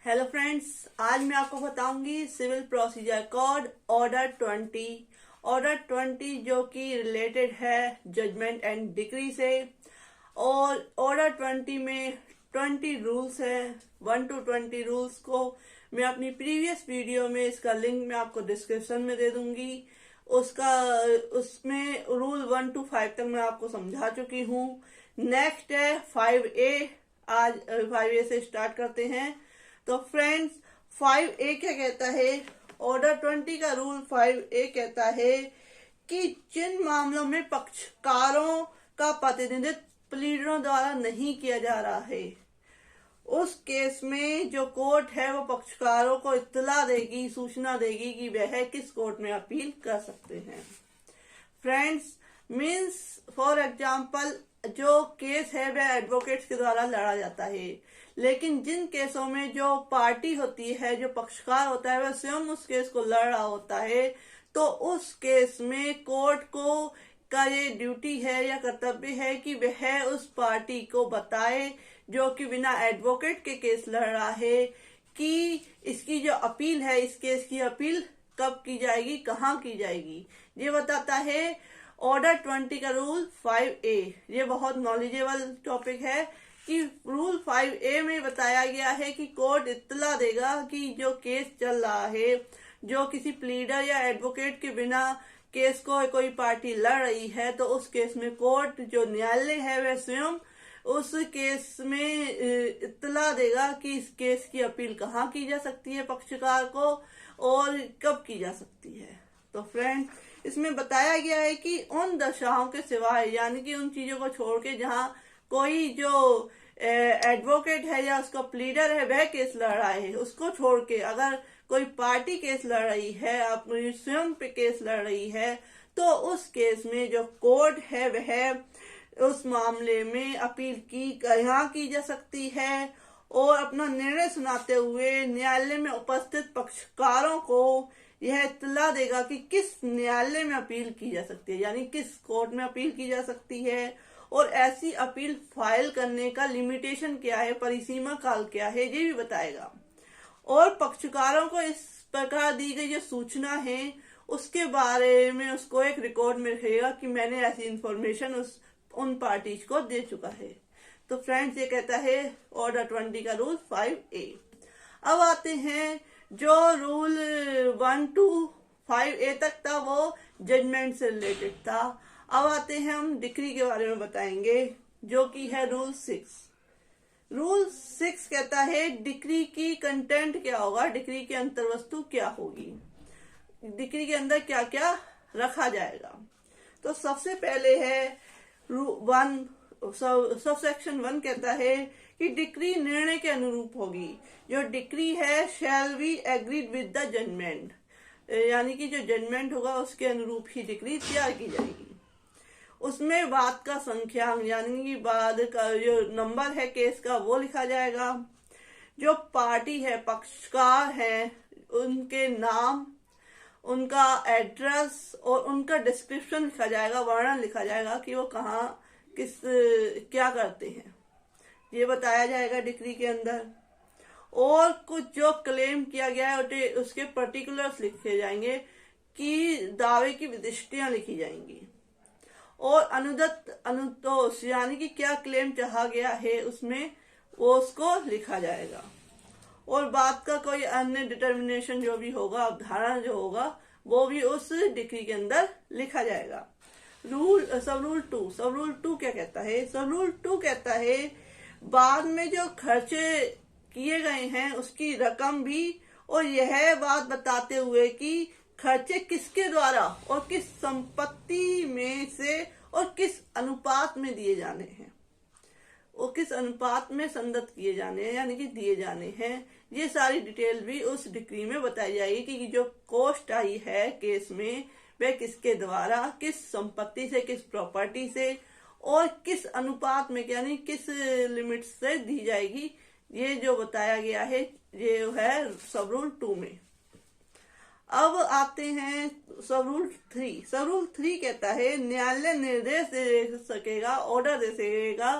Hello friends, आज मैं आपको बताऊंगी सिविल प्रोसीजर कोड ऑर्डर 20 जो कि रिलेटेड है जजमेंट एंड डिक्री से। और ऑर्डर 20 में 20 रूल्स है। 1 to 20 रूल्स को मैं अपनी प्रीवियस वीडियो में इसका लिंक मैं आपको डिस्क्रिप्शन में दे दूंगी। उसमें रूल 1 to 5 तक मैं आपको समझा चुकी हूँ। नेक्स्ट है 5A। आज 5A से स्टार्ट करते हैं। तो फ्रेंड्स, 5A क्या कहता है? ऑर्डर 20 का रूल 5A कहता है कि जिन मामलों में पक्षकारों का प्रतिनिधित्व प्लीडरों द्वारा नहीं किया जा रहा है, उस केस में जो कोर्ट है वो पक्षकारों को इत्तला देगी, सूचना देगी कि वह किस कोर्ट में अपील कर सकते हैं। फ्रेंड्स, मीन्स फॉर एग्जाम्पल जो केस है वह एडवोकेट्स के द्वारा लड़ा जाता है, लेकिन जिन केसों में जो पार्टी होती है, जो पक्षकार होता है, वह स्वयं उस केस को लड़ रहा होता है, तो उस केस में कोर्ट को का ये ड्यूटी है या कर्तव्य है कि वह उस पार्टी को बताए जो कि बिना एडवोकेट के केस लड़ रहा है कि इसकी जो अपील है, इस केस की अपील कब की जाएगी, कहाँ की जाएगी। ये बताता है ऑर्डर 20 का रूल 5A। ये बहुत नॉलेजेबल टॉपिक है कि रूल 5A में बताया गया है कि कोर्ट इत्तला देगा कि जो केस चल रहा है, जो किसी प्लीडर या एडवोकेट के बिना केस को कोई पार्टी लड़ रही है, तो उस केस में कोर्ट, जो न्यायालय है, वह स्वयं उस केस में इत्तला देगा कि इस केस की अपील कहाँ की जा सकती है पक्षकार को और कब की जा सकती है। तो फ्रेंड, इसमें बताया गया है कि उन दशाओं के सिवाय, यानी कि उन चीजों को छोड़ के जहाँ कोई जो एडवोकेट है या उसका प्लीडर है वह केस लड़ रहा है, उसको छोड़ के अगर कोई पार्टी केस लड़ रही है, अपनी स्वयं पे केस लड़ रही है, तो उस केस में जो कोर्ट है वह उस मामले में अपील यहाँ की जा सकती है और अपना निर्णय सुनाते हुए न्यायालय में उपस्थित पक्षकारों को यह इत्तला देगा कि किस न्यायालय में अपील की जा सकती है, यानी किस कोर्ट में अपील की जा सकती है और ऐसी अपील फाइल करने का लिमिटेशन क्या है, परिसीमा काल क्या है, ये भी बताएगा। और पक्षकारों को इस प्रकार दी गई जो सूचना है उसके बारे में उसको एक रिकॉर्ड में रखेगा कि मैंने ऐसी इंफॉर्मेशन उन पार्टीज को दे चुका है। तो फ्रेंड्स, ये कहता है ऑर्डर 20 का रूल 5A। अब आते हैं जो रूल 1 to 5A तक था वो जजमेंट से रिलेटेड था। अब आते हैं हम डिक्री के बारे में बताएंगे, जो कि है रूल 6। रूल 6 कहता है डिक्री की कंटेंट क्या होगा, डिक्री की अंतर्वस्तु क्या होगी, डिक्री के अंदर क्या क्या रखा जाएगा। तो सबसे पहले है सब सेक्शन 1 कहता है कि डिक्री निर्णय के अनुरूप होगी। जो डिक्री है shall be agreed with the judgment, यानी कि जो जजमेंट होगा उसके अनुरूप ही डिक्री तैयार की जाएगी। उसमें बाद का संख्यांक, यानी कि बाद का जो नंबर है केस का, वो लिखा जाएगा। जो पार्टी है, पक्षकार है, उनके नाम, उनका एड्रेस और उनका डिस्क्रिप्शन लिखा जाएगा, वर्णन लिखा जाएगा कि वो कहाँ क्या करते हैं, ये बताया जाएगा डिक्री के अंदर। और कुछ जो क्लेम किया गया है उसके पर्टिकुलर्स लिखे जाएंगे कि दावे की विशिष्टियां लिखी जाएंगी। और अनुतोष, यानी कि क्या क्लेम चाहा गया है उसमें, वो उसको लिखा जाएगा। और बात का कोई अन्य डिटर्मिनेशन जो भी होगा, अवधारणा जो होगा, वो भी उस डिक्री के अंदर लिखा जाएगा। सब रूल 2 क्या कहता है? सब रूल 2 कहता है बाद में जो खर्चे किए गए हैं उसकी रकम भी, और यह बात बताते हुए कि खर्चे किसके द्वारा और किस संपत्ति में से और किस अनुपात में दिए जाने हैं, और किस अनुपात में संदत किए जाने हैं, यानी कि दिए जाने हैं। ये सारी डिटेल भी उस डिक्री में बताई जाएगी कि जो कॉस्ट आई है केस में वह किसके द्वारा, किस संपत्ति से, किस प्रॉपर्टी से और किस अनुपात में, यानी किस लिमिट से दी जाएगी। ये जो बताया गया है ये है सब रूल 2 में। अब आते हैं सब रूल 3। सब रूल 3 कहता है न्यायालय निर्देश दे सकेगा, ऑर्डर दे सकेगा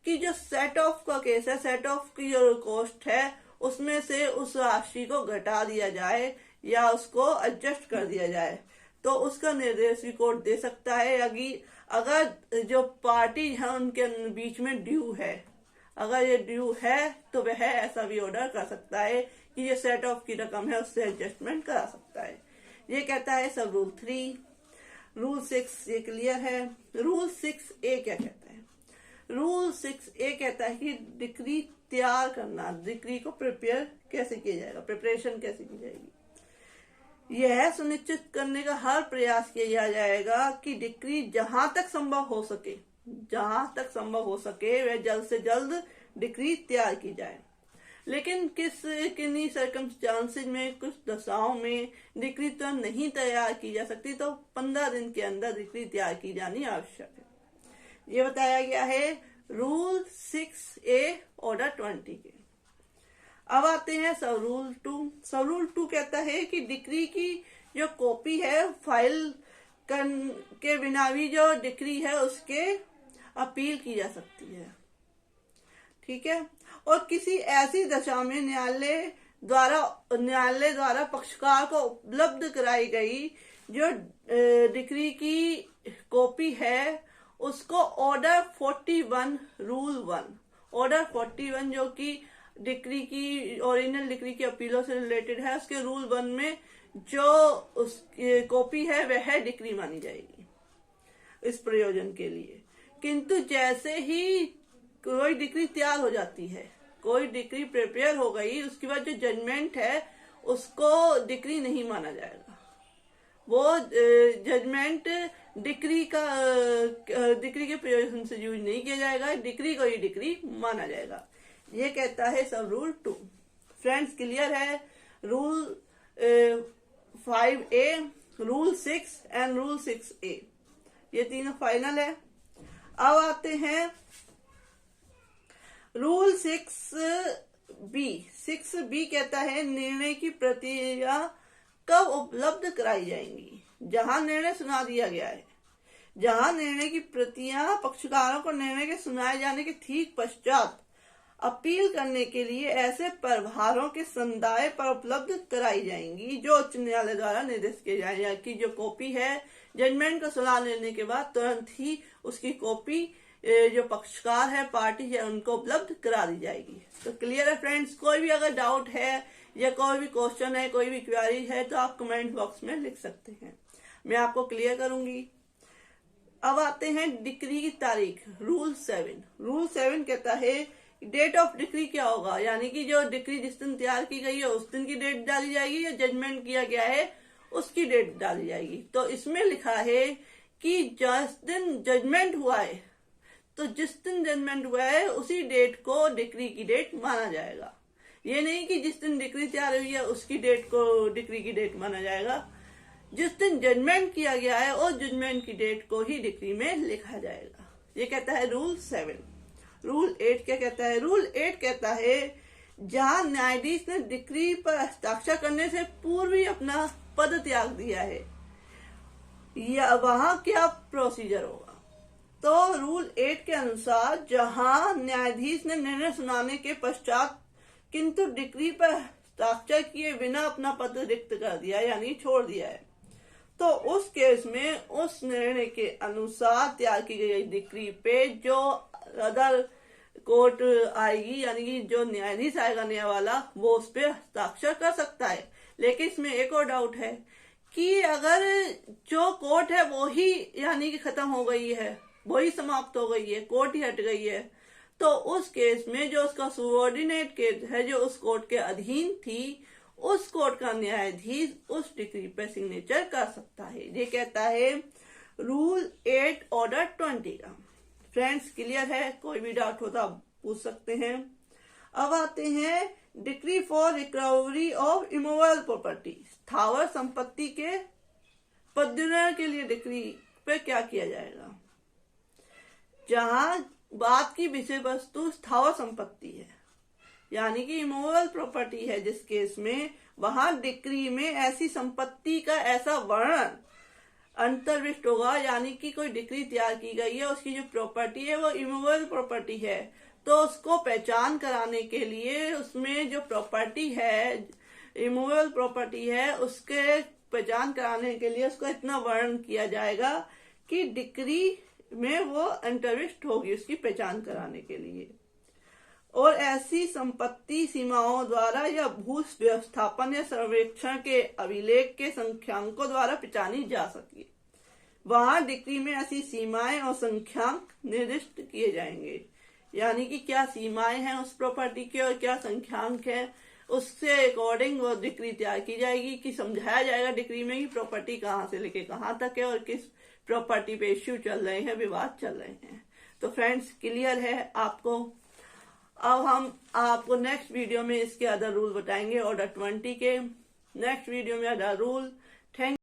कि जो सेट ऑफ का केस है, सेट ऑफ की जो कॉस्ट है उसमें से उस राशि को घटा दिया जाए या उसको एडजस्ट कर दिया जाए, तो उसका निर्देश भी कोर्ट दे सकता है। अगर जो पार्टी है उनके बीच में ड्यू है, अगर ये ड्यू है तो वह ऐसा भी ऑर्डर कर सकता है कि ये सेट ऑफ की रकम है उससे एडजस्टमेंट करा सकता है। ये कहता है सब रूल 3। रूल 6 ये क्लियर है। रूल 6A क्या कहता है? रूल 6A कहता है कि डिक्री तैयार करना, डिक्री को प्रिपेयर कैसे किया जाएगा, प्रिपरेशन कैसे की जाएगी। यह सुनिश्चित करने का हर प्रयास किया जाएगा कि डिक्री जहां तक संभव हो सके वह जल्द से जल्द डिक्री तैयार की जाए। लेकिन किन्हीं सर्कमस्टांसेस में, कुछ दशाओं में डिक्री तो नहीं तैयार की जा सकती, तो 15 दिन के अंदर डिक्री तैयार की जानी आवश्यक है। ये बताया गया है रूल 6A ऑर्डर 20 के। अब आते हैं सब रूल 2। सब रूल 2 कहता है कि डिक्री की जो कॉपी है फाइल के बिना भी जो डिक्री है उसके अपील की जा सकती है, ठीक है। और किसी ऐसी दशा में न्यायालय द्वारा पक्षकार को उपलब्ध कराई गई जो डिक्री की कॉपी है उसको ऑर्डर 41 रूल 1, ऑर्डर 41 जो कि डिक्री की, ओरिजिनल डिक्री की अपीलों से रिलेटेड है, उसके रूल 1 में जो उसकी कॉपी है वह डिक्री मानी जाएगी इस प्रयोजन के लिए। किंतु जैसे ही कोई डिक्री तैयार हो जाती है, कोई डिक्री प्रिपेयर हो गई, उसके बाद जो जजमेंट है उसको डिक्री नहीं माना जाएगा। वो जजमेंट डिक्री के प्रयोजन से यूज नहीं किया जाएगा, डिक्री को ही डिक्री माना जाएगा। ये कहता है सब रूल 2। फ्रेंड्स क्लियर है? Rule 5A, rule 6 and rule 6A ये तीनों फाइनल है। अब आते हैं रूल 6B। 6B कहता है निर्णय की प्रतियां कब उपलब्ध कराई जाएंगी। जहां निर्णय सुना दिया गया है, जहां निर्णय की प्रतियां पक्षकारों को निर्णय के सुनाए जाने के ठीक पश्चात अपील करने के लिए ऐसे प्रभारों के संदाय पर उपलब्ध कराई जाएंगी जो उच्च न्यायालय द्वारा निर्देशित किए जाएंगे, कि जो कॉपी है जजमेंट को सुना लेने के बाद तुरंत ही उसकी कॉपी जो पक्षकार है, पार्टी है, उनको उपलब्ध करा दी जाएगी। तो क्लियर है फ्रेंड्स? कोई भी अगर डाउट है या कोई भी क्वेश्चन है, कोई भी क्वेरी है तो आप कमेंट बॉक्स में लिख सकते हैं, मैं आपको क्लियर करूंगी। अब आते हैं डिक्री की तारीख। रूल 7। रूल 7 कहता है डेट ऑफ डिक्री क्या होगा, यानी कि जो डिक्री जिस दिन तैयार की गई है उस दिन की डेट डाली जाएगी या जजमेंट किया गया है उसकी डेट डाली जाएगी। तो इसमें लिखा है कि जिस दिन जजमेंट हुआ है, तो जिस दिन जजमेंट हुआ है उसी डेट को डिक्री की डेट माना जाएगा। ये नहीं कि जिस दिन डिक्री तैयार हुई है उसकी डेट को डिक्री की डेट माना जाएगा। जिस दिन जजमेंट किया गया है उस जजमेंट की डेट को ही डिक्री में लिखा जाएगा। ये कहता है रूल 7। रूल 8 क्या कहता है? रूल 8 कहता है जहां न्यायाधीश ने डिक्री पर हस्ताक्षर करने से पूर्व ही अपना पद त्याग दिया है या वहां क्या प्रोसीजर होगा। तो रूल 8 के अनुसार जहां न्यायाधीश ने निर्णय सुनाने के पश्चात किंतु डिक्री पर हस्ताक्षर किए बिना अपना पद रिक्त कर दिया यानी छोड़ दिया है, तो उस केस में उस निर्णय के अनुसार तैयार की गई डिक्री पे जो अदर कोर्ट आएगी, यानी कि जो न्यायाधीश आएगा नया वाला, वो उस पर हस्ताक्षर कर सकता है। लेकिन इसमें एक और डाउट है कि अगर जो कोर्ट है वो ही यानी कि खत्म हो गई है, वो ही समाप्त हो गई है, कोर्ट ही हट गई है, तो उस केस में जो उसका सबऑर्डिनेट केस है जो उस कोर्ट के अधीन थी, उस कोर्ट का न्यायाधीश उस डिक्री पर सिग्नेचर कर सकता है। ये कहता है रूल 8 ऑर्डर 20 का। फ्रेंड्स क्लियर है? कोई भी डाउट हो तो आप पूछ सकते हैं। अब आते हैं decree for recovery of immovable property. स्थावर संपत्ति के पुनरुद्धार के लिए डिक्री पे क्या किया जाएगा। जहां बात की विषय वस्तु स्थावर संपत्ति है यानी कि इमूवेबल प्रॉपर्टी है, जिस केस में वहां डिक्री में ऐसी संपत्ति का ऐसा वर्णन अंतर्विष्ट होगा, यानी कि कोई डिक्री तैयार की गई है, उसकी जो प्रॉपर्टी है वो इमूवेबल प्रॉपर्टी है, तो उसको पहचान कराने के लिए उसमें जो प्रॉपर्टी है, इमूवेबल प्रॉपर्टी है, उसके पहचान कराने के लिए उसको इतना वर्णन किया जाएगा कि डिक्री में वो अंतर्विष्ट होगी उसकी पहचान कराने के लिए। और ऐसी संपत्ति सीमाओं द्वारा या भू व्यवस्थापन या सर्वेक्षण के अभिलेख के संख्यांकों द्वारा पहचानी जा सके। वहां डिक्री में ऐसी सीमाएं और संख्यांक निर्दिष्ट किए जाएंगे, यानी कि क्या सीमाएं हैं उस प्रॉपर्टी के और क्या संख्यांक है, उससे अकॉर्डिंग वो डिक्री तैयार की जाएगी कि समझाया जाएगा डिक्री में कि प्रॉपर्टी कहाँ से लेके कहाँ तक है और किस प्रॉपर्टी पे इश्यू चल रहे हैं, विवाद चल रहे हैं। तो फ्रेंड्स क्लियर है आपको। अब हम आपको नेक्स्ट वीडियो में इसके अदर रूल बताएंगे, ऑर्डर 20 के नेक्स्ट वीडियो में अदर रूल। थैंक